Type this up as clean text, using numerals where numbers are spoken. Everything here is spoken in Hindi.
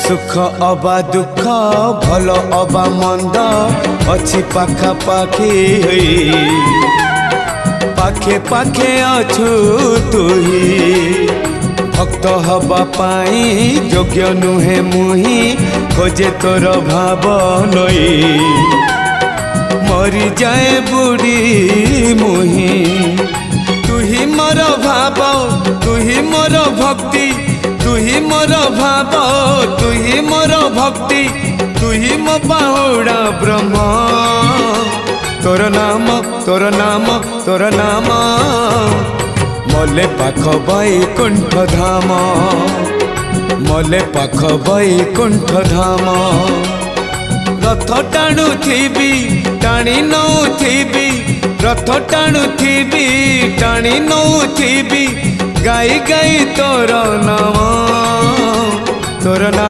सुख अबा दुख भल अबा मंद अच्छी पाखा पाखी पाखे पाखे अछु तुही भक्त हवा पाई योग्य नुहे मुही खोजे तोर भाव नई मरी जाए बुढ़ी मुही तुही मोर भाव तुही मोर भक्ति तुही मोर भाव तुही मोर भक्ति तुही मो बाहुड़ा ब्रह्म तोर नाम तोर नाम तोर नाम मले पाख बैकुंठ धाम मले पाख बैकुंठ धाम रथ टाणु थी टाणी नौ थी रथ टाणु थी टाणी नौ थी गाई गाई तोर नाम तोर नाम।